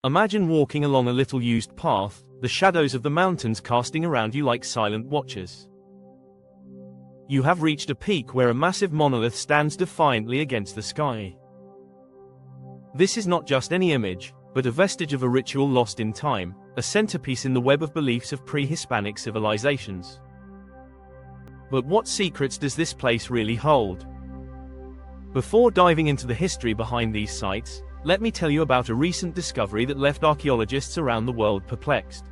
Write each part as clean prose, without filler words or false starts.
Imagine walking along a little used path, the shadows of the mountains casting around you like silent watchers. You have reached a peak where a massive monolith stands defiantly against the sky. This is not just any image, but a vestige of a ritual lost in time, a centerpiece in the web of beliefs of pre-Hispanic civilizations. But what secrets does this place really hold? Before diving into the history behind these sites, let me tell you about a recent discovery that left archaeologists around the world perplexed.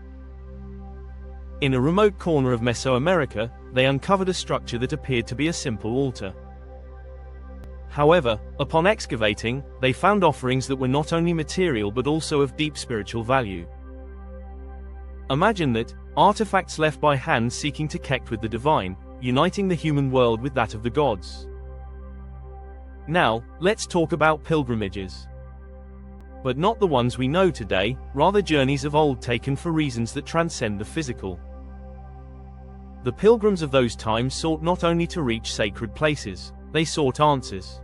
In a remote corner of Mesoamerica, they uncovered a structure that appeared to be a simple altar. However, upon excavating, they found offerings that were not only material but also of deep spiritual value. Imagine that, artifacts left by hands seeking to connect with the divine, uniting the human world with that of the gods. Now, let's talk about pilgrimages. But not the ones we know today, rather journeys of old taken for reasons that transcend the physical. The pilgrims of those times sought not only to reach sacred places, they sought answers.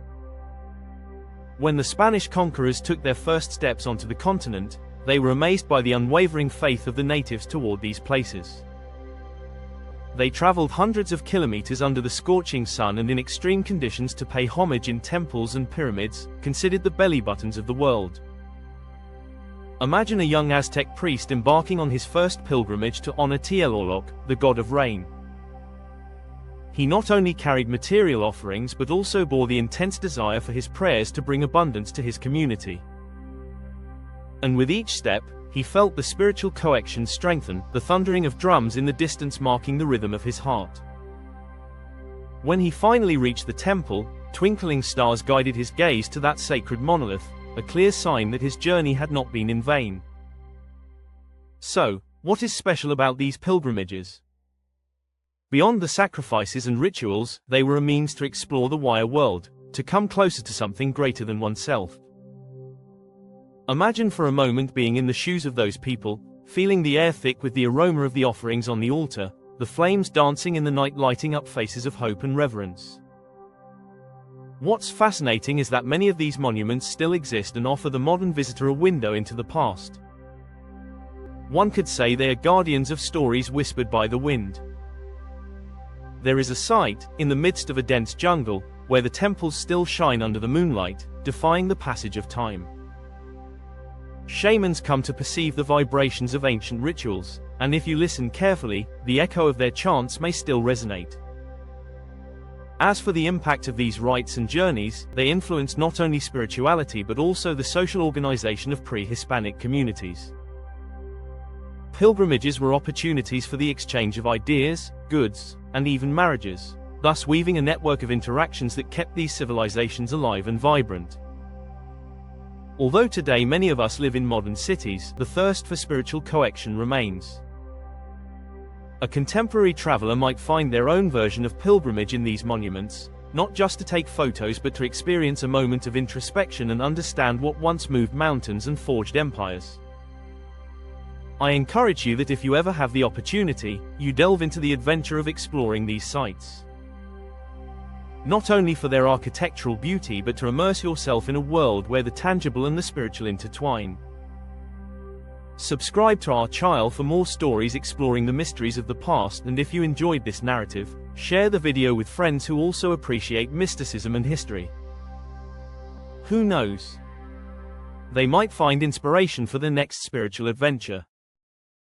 When the Spanish conquerors took their first steps onto the continent, they were amazed by the unwavering faith of the natives toward these places. They traveled hundreds of kilometers under the scorching sun and in extreme conditions to pay homage in temples and pyramids, considered the belly buttons of the world. Imagine a young Aztec priest embarking on his first pilgrimage to honor Tlaloc, the god of rain. He not only carried material offerings but also bore the intense desire for his prayers to bring abundance to his community. And with each step, he felt the spiritual connection strengthen, the thundering of drums in the distance marking the rhythm of his heart. When he finally reached the temple, twinkling stars guided his gaze to that sacred monolith, a clear sign that his journey had not been in vain. So, what is special about these pilgrimages? Beyond the sacrifices and rituals, they were a means to explore the wider world, to come closer to something greater than oneself. Imagine for a moment being in the shoes of those people, feeling the air thick with the aroma of the offerings on the altar, the flames dancing in the night lighting up faces of hope and reverence. What's fascinating is that many of these monuments still exist and offer the modern visitor a window into the past. One could say they are guardians of stories whispered by the wind. There is a site, in the midst of a dense jungle, where the temples still shine under the moonlight, defying the passage of time. Shamans come to perceive the vibrations of ancient rituals, and if you listen carefully, the echo of their chants may still resonate. As for the impact of these rites and journeys, they influence not only spirituality but also the social organization of pre-Hispanic communities. Pilgrimages were opportunities for the exchange of ideas, goods, and even marriages, thus weaving a network of interactions that kept these civilizations alive and vibrant. Although today many of us live in modern cities, the thirst for spiritual connection remains. A contemporary traveler might find their own version of pilgrimage in these monuments, not just to take photos but to experience a moment of introspection and understand what once moved mountains and forged empires. I encourage you that if you ever have the opportunity, you delve into the adventure of exploring these sites. Not only for their architectural beauty but to immerse yourself in a world where the tangible and the spiritual intertwine. Subscribe to our channel for more stories exploring the mysteries of the past, and if you enjoyed this narrative, share the video with friends who also appreciate mysticism and history. Who knows? They might find inspiration for their next spiritual adventure.